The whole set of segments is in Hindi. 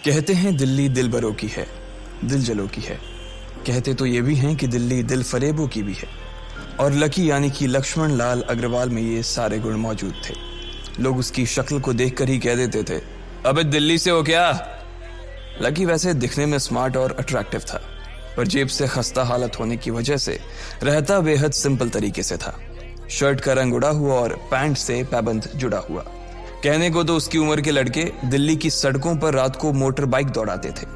कहते हैं दिल्ली दिल बरों की है, दिल जलों की है। कहते तो ये भी हैं कि दिल्ली दिल फरेबों की भी है। और लकी यानी कि लक्ष्मण लाल अग्रवाल में ये सारे गुण मौजूद थे। लोग उसकी शक्ल को देखकर ही कह देते थे, अबे दिल्ली से हो क्या? लकी वैसे दिखने में स्मार्ट और अट्रैक्टिव था, पर जेब से खस्ता हालत होने की वजह से रहता बेहद सिंपल तरीके से था। शर्ट का रंग उड़ा हुआ और पैंट से पैबंद जुड़ा हुआ। कहने को तो उसकी उम्र के लड़के दिल्ली की सड़कों पर रात को मोटर बाइक दौड़ाते थे,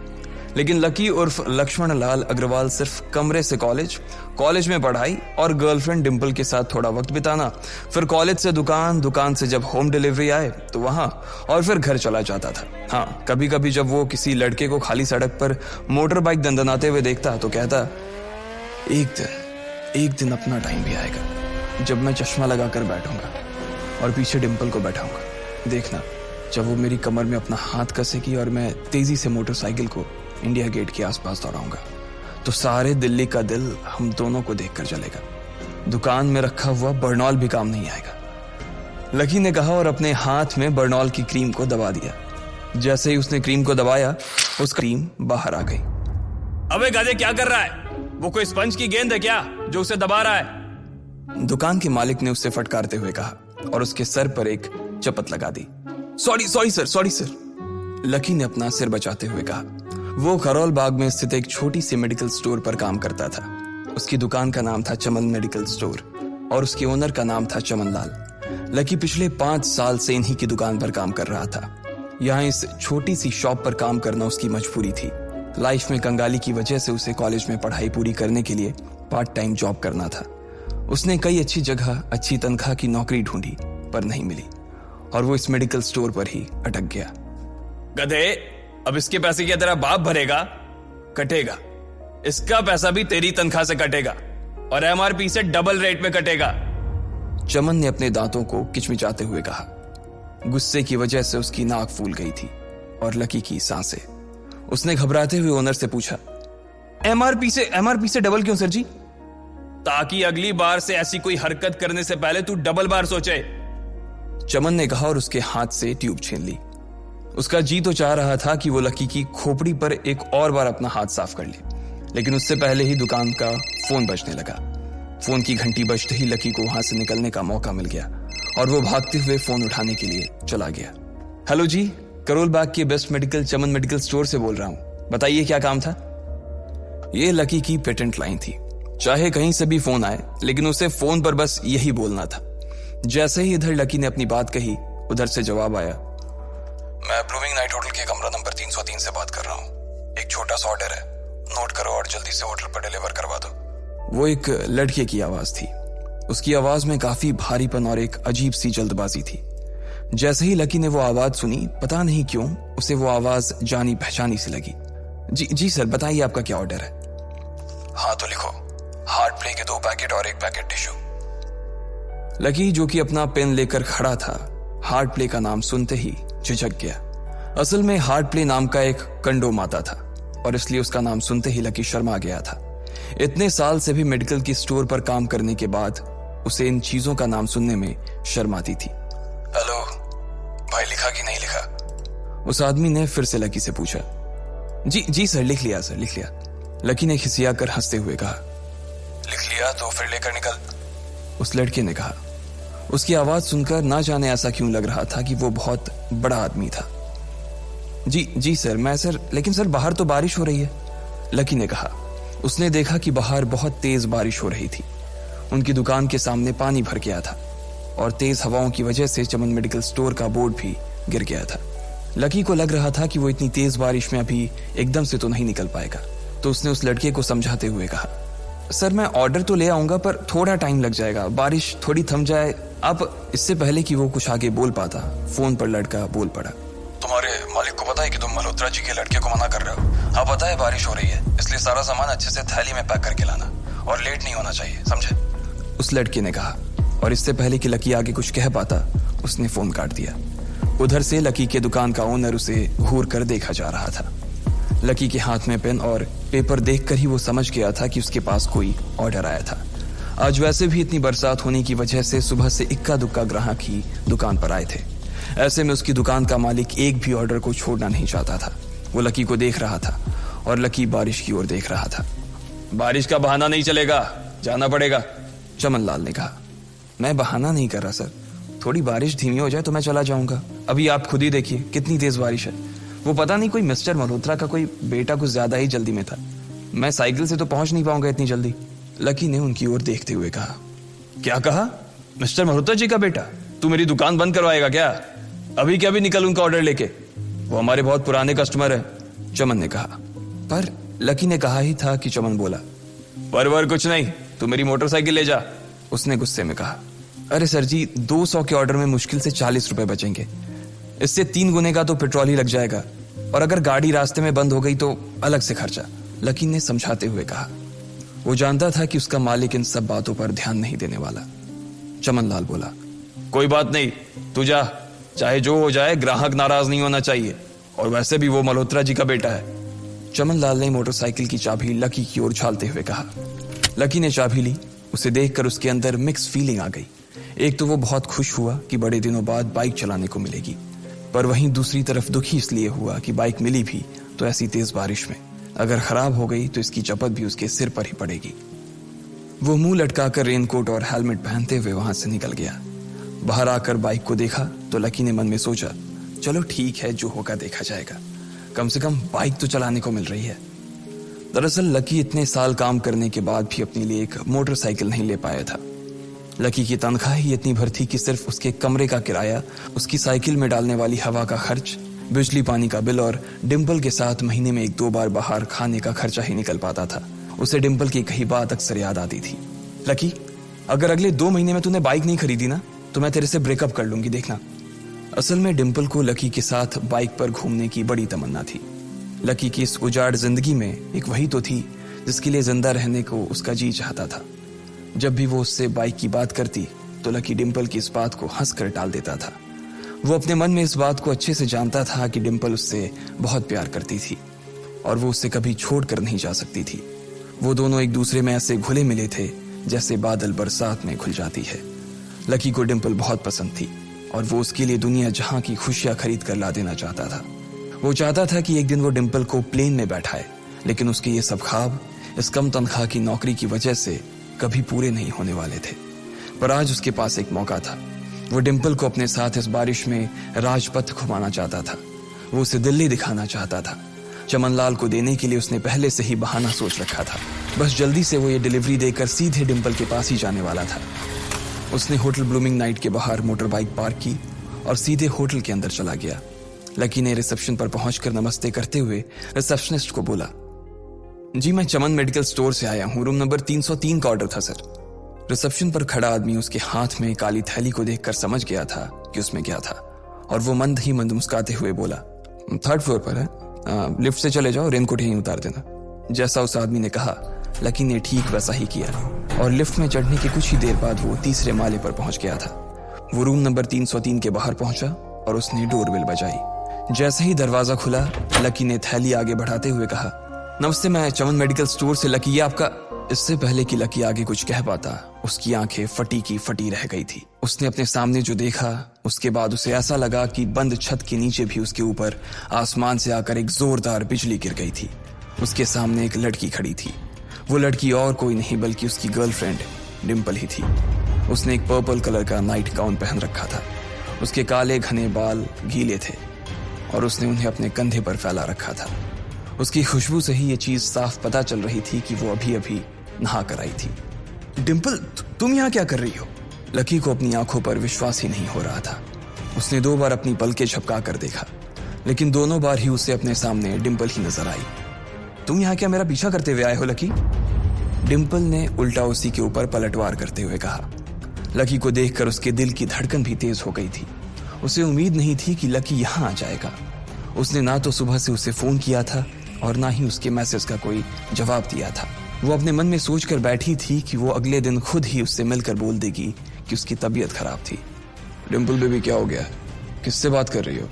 लेकिन लकी उर्फ लक्ष्मण लाल अग्रवाल सिर्फ कमरे से कॉलेज में पढ़ाई और गर्लफ्रेंड डिंपल के साथ थोड़ा वक्त बिताना, फिर कॉलेज से दुकान, दुकान से जब होम डिलीवरी आए तो वहां, और फिर घर चला जाता था। हाँ, कभी कभी जब वो किसी लड़के को खाली सड़क पर मोटर बाइक दंदनाते हुए देखता तो कहता, एक दिन अपना टाइम भी आएगा जब मैं चश्मा लगाकर बैठूंगा और पीछे डिंपल को बैठाऊंगा। देखना, जब वो मेरी कमर में अपना हाथ कसेगी और मैं तेजी से मोटरसाइकिल को इंडिया गेट के आसपास दौड़ाऊंगा तो सारे दिल्ली का दिल हम दोनों को देखकर जलेगा। दुकान में रखा हुआ बर्नॉल भी काम नहीं आएगा। लकी ने कहा और अपने हाथ में बर्नॉल की क्रीम को दबा दिया। जैसे ही उसने क्रीम को दबाया, उसका क्रीम बाहर आ गई। अबे गधे, क्या कर रहा है? वो कोई स्पंज की गेंद है क्या जो उसे दबा रहा है? दुकान के मालिक ने उससे फटकारते हुए कहा और उसके सर पर एक चपत लगा दी। Sorry sir. लकी ने अपना सिर बचाते हुए कहा। वो खरौल बाग में स्थित एक छोटी सी मेडिकल स्टोर पर काम करता था। उसकी दुकान का नाम था चमन मेडिकल स्टोर और उसके ओनर का नाम था चमन लाल। लकी पिछले 5 साल से इन्हीं की दुकान पर काम कर रहा था। यहाँ इस छोटी सी शॉप पर काम करना उसकी मजबूरी थी। लाइफ में कंगाली की वजह से उसे कॉलेज में पढ़ाई पूरी करने के लिए पार्ट टाइम जॉब करना था। उसने कई अच्छी जगह अच्छी तनख्वाह की नौकरी ढूंढी पर नहीं मिली और वो इस मेडिकल स्टोर पर ही अटक गया। गधे, अब इसके पैसे क्या तेरा बाप भरेगा? कटेगा। इसका पैसा भी तेरी तनख्वाह से कटेगा और एमआरपी से डबल रेट में कटेगा। चमन ने अपने दांतों को किचमिचाते हुए कहा। गुस्से की वजह से उसकी नाक फूल गई थी और लकी की सांसें। उसने घबराते हुए ओनर से पूछा, एमआरपी से डबल क्यों सर जी? ताकि अगली बार से ऐसी कोई हरकत करने से पहले तू डबल बार सोचे। चमन ने कहा और उसके हाथ से ट्यूब छीन ली। उसका जी तो चाह रहा था कि वो लकी की खोपड़ी पर एक और बार अपना हाथ साफ कर ले, लेकिन उससे पहले ही दुकान का फोन बजने लगा। फोन की घंटी बजते ही लकी को वहां से निकलने का मौका मिल गया और वो भागते हुए फोन उठाने के लिए चला गया। हेलो जी, करोल बाग के बेस्ट मेडिकल चमन मेडिकल स्टोर से बोल रहा हूं, बताइए क्या काम था? ये लकी की पेटेंट लाइन थी। चाहे कहीं से भी फोन आए, लेकिन उसे फोन पर बस यही बोलना था। जैसे ही इधर लकी ने अपनी बात कही, उधर से जवाब आया, मैं ब्लूमिंग नाइट होटल के कमरा नंबर 303 से बात कर रहा हूँ। एक छोटा सा ऑर्डर है, नोट करो और जल्दी से होटल पर डिलीवर करवा दो। वो एक लड़के की आवाज थी। उसकी आवाज में काफी भारीपन और एक अजीब सी जल्दबाजी थी। जैसे ही लकी ने वो आवाज सुनी, पता नहीं क्यों उसे वो आवाज जानी पहचानी सी लगी। जी सर, बताइए आपका क्या ऑर्डर है? हाँ तो लिखो, हार्ट प्ले के 2 पैकेट और 1 पैकेट टिश्यू। लकी, जो कि अपना पेन लेकर खड़ा था, हार्ट प्ले का नाम सुनते ही झिझक गया। असल में हार्ट प्ले नाम का एक कंडोम आता था और इसलिए उसका नाम सुनते ही लकी शर्मा गया था। इतने साल से भी मेडिकल की स्टोर पर काम करने के बाद उसे इन चीजों का नाम सुनने में शर्म आती थी। हेलो भाई, लिखा कि नहीं लिखा? उस आदमी ने फिर से लकी से पूछा। जी सर, लिख लिया सर, लिख लिया। लकी ने खिसिया कर हंसते हुए कहा। लिख लिया तो फिर लेकर निकल, उस लड़के ने कहा। उसकी आवाज सुनकर ना जाने ऐसा क्यों लग रहा था कि वो बहुत बड़ा आदमी था। जी सर, लेकिन सर बाहर तो बारिश हो रही है, लकी ने कहा। उसने देखा कि बाहर बहुत तेज बारिश हो रही थी। उनकी दुकान के सामने पानी भर गया था और तेज हवाओं की वजह से चमन मेडिकल स्टोर का बोर्ड भी गिर गया था। लकी को लग रहा था कि वो इतनी तेज बारिश में अभी एकदम से तो नहीं निकल पाएगा, तो उसने उस लड़के को समझाते हुए कहा, सर मैं ऑर्डर तो ले आऊंगा पर थोड़ा टाइम लग जाएगा, बारिश थोड़ी थम जाए आप। इससे पहले कि वो कुछ आगे बोल पाता, फोन पर लड़का बोल पड़ा। तुम्हारे मालिक को पता है कि तुम मल्होत्रा जी के लड़के को मना कर रहे हो? हाँ पता है, बारिश हो रही है, इसलिए सारा सामान अच्छे से थैली में पैक करके लाना और लेट नहीं होना चाहिए, समझे? उस लड़के ने कहा और इससे पहले कि लकी आगे कुछ कह पाता, उसने फोन काट दिया। उधर से लकी के दुकान का ओनर उसे घूर कर देखा जा रहा था। लकी के हाथ में पेन और पेपर देखकर ही वो समझ गया था कि उसके पास कोई ऑर्डर आया था। आज वैसे भी इतनी बरसात होने की वजह से सुबह से इक्का दुक्का ग्राहक ही दुकान पर आए थे। ऐसे में उसकी दुकान का मालिक एक भी ऑर्डर को छोड़ना नहीं चाहता था। वो लकी को देख रहा था और लकी बारिश की ओर देख रहा था। बारिश का बहाना नहीं चलेगा, जाना पड़ेगा, चमन लाल ने कहा। मैं बहाना नहीं कर रहा सर, थोड़ी बारिश धीमी हो जाए तो मैं चला जाऊंगा। अभी आप खुद ही देखिए कितनी तेज बारिश है। वो पता नहीं कोई मिस्टर मल्होत्रा का कोई बेटा कुछ ज्यादा ही जल्दी में था, मैं साइकिल से तो पहुंच नहीं पाऊंगा इतनी जल्दी। लकी ने उनकी ओर देखते हुए कहा। क्या कहा? मिस्टर मल्होत्रा जी का बेटा? तू मेरी दुकान बंद करवाएगा क्या? अभी क्या भी निकल उनका ऑर्डर लेके, वो हमारे बहुत पुराने कस्टमर है, चमन ने कहा। पर लकी ने कहा ही था कि चमन बोला। पर कुछ नहीं, तू मेरी मोटरसाइकिल ले जा, उसने गुस्से में कहा। अरे सर जी, 200 के ऑर्डर में मुश्किल से 40 रुपए बचेंगे, इससे 3 गुने का तो पेट्रोल ही लग जाएगा, और अगर गाड़ी रास्ते में बंद हो गई तो अलग से खर्चा, लकी ने समझाते हुए कहा। वो जानता था कि उसका मालिक इन सब बातों पर ध्यान नहीं देने वाला। चमन लाल बोला। कोई बात नहीं, तू जा, चाहे जो हो जाए ग्राहक नाराज नहीं होना चाहिए, और वैसे भी वो मल्होत्रा जी का बेटा है। चमन लाल ने मोटरसाइकिल की चाबी लकी की ओर उछालते हुए कहा। लकी ने चाबी ली। उसे देखकर उसके अंदर मिक्स फीलिंग आ गई। एक तो वो बहुत खुश हुआ कि बड़े दिनों बाद बाइक चलाने को मिलेगी, पर वहीं दूसरी तरफ दुखी इसलिए हुआ कि बाइक मिली भी तो ऐसी तेज बारिश में, अगर खराब हो गई तो इसकी चपत भी उसके सिर पर ही पड़ेगी। वो मुंह लटकाकर रेनकोट और हेलमेट पहनते हुए वहां से निकल गया। बाहर आकर बाइक को देखा तो लकी ने मन में सोचा, चलो ठीक है, जो होगा देखा जाएगा, कम से कम बाइक तो चलाने को मिल रही है। दरअसल लकी इतने साल काम करने के बाद भी अपने लिए एक मोटरसाइकिल नहीं ले पाया था। लकी की तनख्वाह ही इतनी भर थी कि सिर्फ उसके कमरे का किराया, उसकी साइकिल में डालने वाली हवा का खर्च, बिजली पानी का बिल और डिम्पल के साथ महीने में 1-2 बार बाहर खाने का खर्चा ही निकल पाता था। उसे डिम्पल की कही बात अक्सर याद आती थी। लकी, अगर अगले 2 महीने में तूने बाइक नहीं खरीदी ना तो मैं तेरे से ब्रेकअप कर लूंगी, देखना। असल में डिम्पल को लकी के साथ बाइक पर घूमने की बड़ी तमन्ना थी। लकी की इस उजाड़ जिंदगी में एक वही तो थी जिसके लिए जिंदा रहने को उसका जी चाहता था। जब भी वो उससे बाइक की बात करती तो लकी डिम्पल की इस बात को हंसकर टाल देता था। वो अपने मन में इस बात को अच्छे से जानता था कि डिम्पल उससे बहुत प्यार करती थी और वो उससे कभी छोड़ कर नहीं जा सकती थी। वो दोनों एक दूसरे में ऐसे घुले मिले थे जैसे बादल बरसात में घुल जाती है। लकी को डिम्पल बहुत पसंद थी और वो उसके लिए दुनिया जहां की खुशियां खरीद कर ला देना चाहता था। वो चाहता था कि एक दिन वो डिम्पल को प्लेन में बैठाए, लेकिन उसके ये सब ख्वाब इस कम तनख्वाह की नौकरी की वजह से कभी पूरे नहीं होने वाले थे। पर आज उसके पास एक मौका था। वो डिम्पल को अपने साथ इस बारिश में राजपथ घुमाना चाहता था। वो उसे दिल्ली दिखाना चाहता था। चमन लाल को देने के लिए उसने पहले से ही बहाना सोच रखा था। बस जल्दी से वो ये डिलीवरी देकर सीधे डिम्पल के पास ही जाने वाला था। उसने होटल ब्लूमिंग नाइट के बाहर मोटर बाइक पार्क की और सीधे होटल के अंदर चला गया। लकी ने रिसेप्शन पर पहुंचकर नमस्ते करते हुए रिसेप्शनिस्ट को बोला, जी मैं चमन मेडिकल स्टोर से आया हूं, रूम नंबर 303 का ऑर्डर था सर। रिसेप्शन पर खड़ा आदमी उसके हाथ में काली थैली को देखकर समझ गया था कि उसमें क्या था और वो मंद ही मंद मुस्कुराते हुए बोला, 3rd फ्लोर पर है, लिफ्ट से चले जाओ, रेनकोट यहीं उतार देना। जैसा उस आदमी ने कहा लकी ने ठीक वैसा ही किया और लिफ्ट में चढ़ने के कुछ ही देर बाद वो 3रे माले पर पहुंच गया था। वो रूम नंबर 303 के बाहर पहुंचा और उसने डोरबेल बजाई। जैसे ही दरवाजा खुला लकी ने थैली आगे बढ़ाते हुए कहा, नमस्ते, मैं चमन मेडिकल स्टोर से लकी, ये आपका। इससे पहले कि लकी आगे कुछ कह पाता उसकी आंखें फटी की फटी रह गई थी। उसने अपने सामने जो देखा उसके बाद उसे ऐसा लगा कि बंद छत के नीचे भी उसके ऊपर आसमान से आकर एक जोरदार बिजली गिर गई थी। उसके सामने एक लड़की खड़ी थी। वो लड़की और कोई नहीं बल्कि उसकी गर्लफ्रेंड डिम्पल ही थी। उसने एक पर्पल कलर का नाइट गाउन पहन रखा था। उसके काले घने बाल गीले थे और उसने उन्हें अपने कंधे पर फैला रखा था। उसकी खुशबू से ही ये चीज साफ पता चल रही थी कि वो अभी अभी नहा कर आई थी। डिम्पल, तुम यहाँ क्या कर रही हो? लकी को अपनी आंखों पर विश्वास ही नहीं हो रहा था। उसने 2 बार अपनी पलकें झपका कर देखा, लेकिन दोनों बार ही उसे अपने सामने डिम्पल ही नजर आई। तुम यहाँ क्या मेरा पीछा करते हुए आए हो लकी? डिम्पल ने उल्टा उसी के ऊपर पलटवार करते हुए कहा। लकी को देखकर उसके दिल की धड़कन भी तेज हो गई थी। उसे उम्मीद नहीं थी कि लकी यहाँ आ जाएगा। उसने ना तो सुबह से उसे फोन किया था और ना ही उसके मैसेज का कोई जवाब दिया था। वो अपने मन में सोचकर बैठी थी कि वो अगले दिन खुद ही उससे मिलकर बोल देगी कि उसकी तबीयत खराब थी। डिम्पल बेबी, क्या हो गया? किससे बात कर रही हो?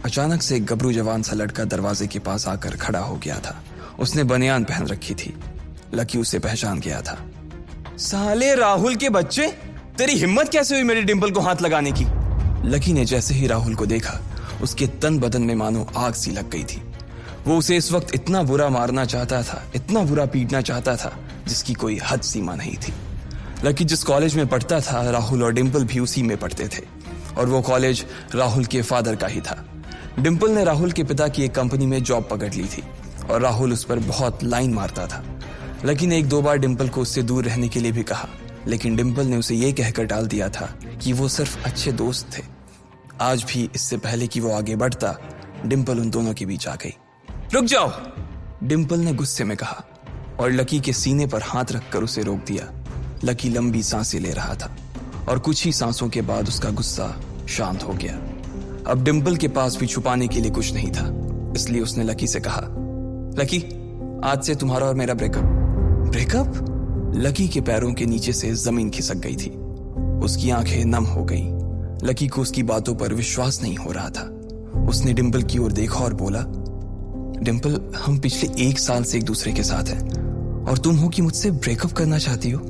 अचानक से एक गबरू जवान सा लड़का दरवाजे के पास आकर खड़ा हो गया था। उसने बनियान पहन रखी थी। लकी उसे पहचान गया था। साले राहुल के बच्चे, तेरी हिम्मत कैसे हुई मेरी डिम्पल को हाथ लगाने की? लकी ने जैसे ही राहुल को देखा उसके तन बदन में मानो आग सी लग गई थी। वो उसे इस वक्त इतना बुरा मारना चाहता था, इतना बुरा पीटना चाहता था, जिसकी कोई हद सीमा नहीं थी। लकी जिस कॉलेज में पढ़ता था, राहुल और डिंपल भी उसी में पढ़ते थे, और वो कॉलेज राहुल के फादर का ही था। डिंपल ने राहुल के पिता की एक कंपनी में जॉब पकड़ ली थी और राहुल उस पर बहुत लाइन मारता था। लकी ने 1-2 बार डिंपल को उससे दूर रहने के लिए भी कहा, लेकिन डिंपल ने उसे ये कहकर टाल दिया था कि वो सिर्फ अच्छे दोस्त थे। आज भी इससे पहले कि वो आगे बढ़ता, डिंपल उन दोनों के बीच आ गई। रुक जाओ, डिंपल ने गुस्से में कहा और लकी के सीने पर हाथ रखकर उसे रोक दिया। लकी लंबी सांसें ले रहा था और कुछ ही सांसों के बाद उसका गुस्सा शांत हो गया। अब डिंपल के पास भी छुपाने के लिए कुछ नहीं था, इसलिए उसने लकी से कहा, लकी, आज से तुम्हारा और मेरा ब्रेकअप। ब्रेकअप? लकी के पैरों के नीचे से जमीन खिसक गई थी। उसकी आंखें नम हो गईं। लकी को उसकी बातों पर विश्वास नहीं हो रहा था। उसने डिंपल की ओर देखा और बोला, डिंपल, हम पिछले 1 साल से एक दूसरे के साथ हैं और तुम हो कि मुझसे ब्रेकअप करना चाहती हो?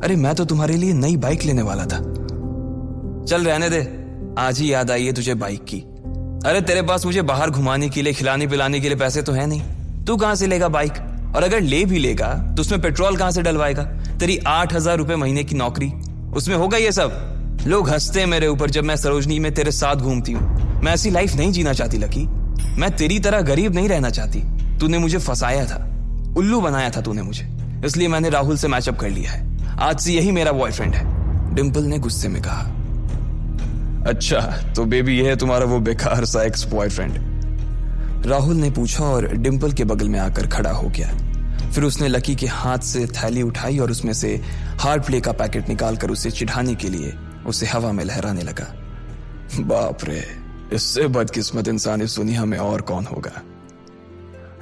अरे मैं तो तुम्हारे लिए नई बाइक लेने वाला था। चल रहने दे, आज ही याद आई है तुझे बाइक की। अरे तेरे पास मुझे बाहर घुमाने के लिए, खिलाने पिलाने के लिए पैसे तो है नहीं। तू कहां से लेगा बाइक? और अगर ले भी लेगा तो उसमें पेट्रोल कहां से डलवाएगा? तेरी 8,000 रुपए महीने की नौकरी, उसमें होगा ये सब? लोग हंसते हैं मेरे ऊपर जब मैं सरोजनी में तेरे साथ घूमती हूँ। मैं ऐसी लाइफ नहीं जीना चाहती लकी। मैं तेरी तरह गरीब नहीं रहना चाहती। तूने मुझे फंसाया था, उल्लू बनाया था तूने मुझे, इसलिए मैंने राहुल से मैचअप कर लिया है। आज से यही मेरा बॉयफ्रेंड है, डिंपल ने गुस्से में कहा। अच्छा, तो बेबी ये है तुम्हारा वो बेकार सा एक्स बॉयफ्रेंड? राहुल ने पूछा और डिंपल के बगल में आकर खड़ा हो गया। फिर उसने लकी के हाथ से थैली उठाई और उसमें से हार्ड प्ले का पैकेट निकालकर उसे चिढ़ाने के लिए उसे हवा में लहराने लगा। बाप रे, इससे बदकिस्मत इंसान इस दुनिया में और कौन होगा?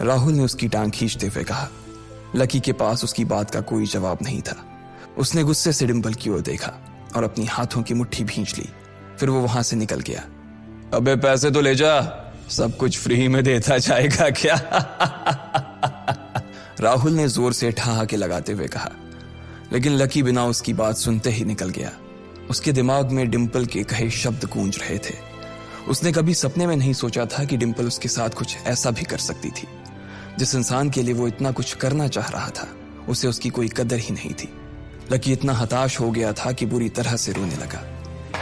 राहुल ने उसकी टांग खींचते हुए कहा। लकी के पास उसकी बात का कोई जवाब नहीं था। उसने गुस्से से डिंपल की ओर देखा और अपनी हाथों की मुट्ठी भींच ली। फिर वो वहां से निकल गया। अबे पैसे तो ले जा, सब कुछ फ्री में देता जाएगा क्या? राहुल ने जोर से ठहाके लगाते हुए कहा, लेकिन लकी बिना उसकी बात सुनते ही निकल गया। उसके दिमाग में डिंपल के कहे शब्द गूंज रहे थे। उसने कभी सपने में नहीं सोचा था कि डिंपल उसके साथ कुछ ऐसा भी कर सकती थी। जिस इंसान के लिए वो इतना कुछ करना चाह रहा था, उसे उसकी कोई कदर ही नहीं थी। लकी इतना हताश हो गया था कि बुरी तरह से रोने लगा।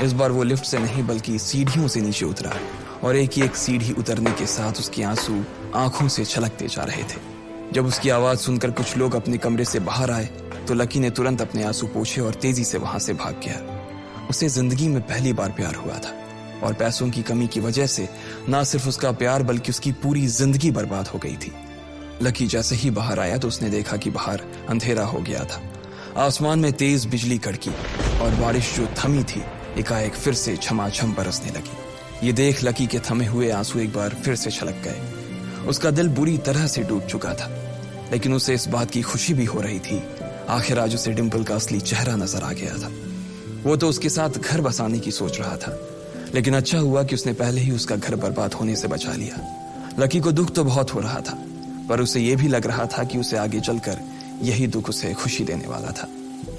इस बार वो लिफ्ट से नहीं बल्कि सीढ़ियों से नीचे उतरा और एक सीढ़ी उतरने के साथ उसके आंसू आंखों से छलकते जा रहे थे। जब उसकी आवाज सुनकर कुछ लोग अपने कमरे से बाहर आए तो लकी ने तुरंत अपने आंसू पोंछे और तेजी से वहां से भाग गया। उसे जिंदगी में पहली बार प्यार हुआ था और पैसों की कमी की वजह से ना सिर्फ उसका प्यार बल्कि उसकी पूरी जिंदगी बर्बाद हो गई थी। लकी जैसे ही बाहर आया तो उसने देखा कि बाहर अंधेरा हो गया था। आसमान में तेज बिजली कड़की और बारिश जो थमी थी एकाएक फिर से झमाझम बरसने लगी। ये देख लकी के थमे हुए आंसू एक बार फिर से छलक गए। उसका दिल बुरी तरह से डूब चुका था, लेकिन उसे इस बात की खुशी भी हो रही थी। आखिर आज उसे डिंपल का असली चेहरा नजर आ गया था। वो तो उसके साथ घर बसाने की सोच रहा था, लेकिन अच्छा हुआ कि उसने पहले ही उसका घर बर्बाद होने से बचा लिया। लकी को दुख तो बहुत हो रहा था, पर उसे यह भी लग रहा था कि उसे आगे चलकर यही दुख उसे खुशी देने वाला था।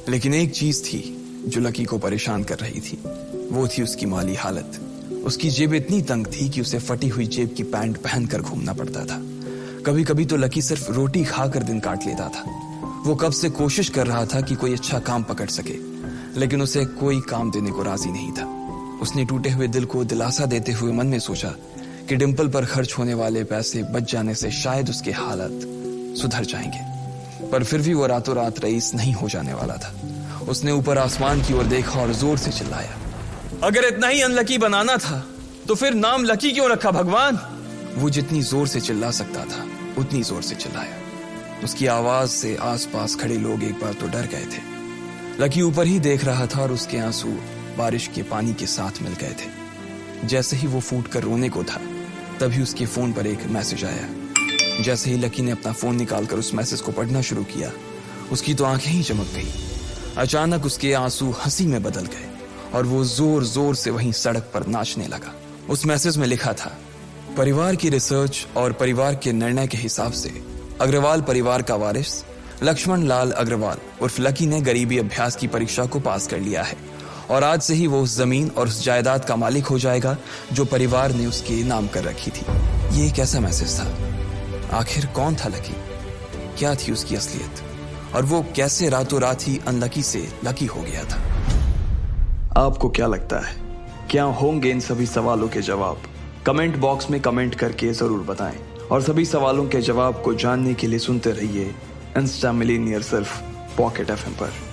लेकिन एक चीज थी जो लकी को परेशान कर रही थी, वो थी उसकी माली हालत। उसकी जेब इतनी तंग थी कि उसे फटी हुई जेब की पैंट पहनकर घूमना पड़ता था। कभी कभी तो लकी सिर्फ रोटी खाकर दिन काट लेता था। वो कब से कोशिश कर रहा था कि कोई अच्छा काम पकड़ सके, लेकिन उसे कोई काम देने को राजी नहीं था। उसने टूटे हुए दिल को दिलासा देते हुए मन में सोचा कि डिंपल पर खर्च होने वाले पैसे बच जाने से शायद उसके हालत सुधर जाएंगे, पर फिर भी वो रातों रात रईस नहीं हो जाने वाला था। उसने ऊपर आसमान की ओर देखा और जोर से चिल्लाया, अगर इतना ही अनलकी बनाना था तो फिर नाम लकी क्यों रखा भगवान? वो जितनी जोर से चिल्ला सकता था उतनी जोर से चिल्लाया। उसकी आवाज से आसपास खड़े लोग एक बार तो डर गए थे। लकी ऊपर ही देख रहा था और उसके आंसू बारिश के पानी के साथ मिल गए थे। जैसे ही वो फूट कर रोने को था, तभी उसके फोन पर एक मैसेज आया। जैसे ही लकी ने अपना फोन निकालकर उस मैसेज को पढ़ना शुरू किया, उसकी तो आंखें ही चमक गई। अचानक उसके आंसू हंसी में बदल गए और वो जोर जोर से वहीं सड़क पर नाचने लगा। उस मैसेज में लिखा था, परिवार की रिसर्च और परिवार के निर्णय के हिसाब से अग्रवाल परिवार का वारिस लक्ष्मण लाल अग्रवाल उर्फ लकी ने गरीबी अभ्यास की परीक्षा को पास कर लिया है और आज से ही वो उस जमीन और उस जायदाद का मालिक हो जाएगा जो परिवार ने उसके नाम कर रखी थी। ये एक ऐसा मैसेज था। आखिर कौन था लकी? क्या थी उसकी असलियत? और वो कैसे रातों रात ही अनलकी से लकी हो गया था? आपको क्या लगता है, क्या होंगे इन सभी सवालों के जवाब? कमेंट बॉक्स में कमेंट करके जरूर बताएं। और सभी सवालों के जवाब को जानने के लिए सुनते रहिए इंस्टा मिलीनियर सिर्फ पॉकेट एफएम पर।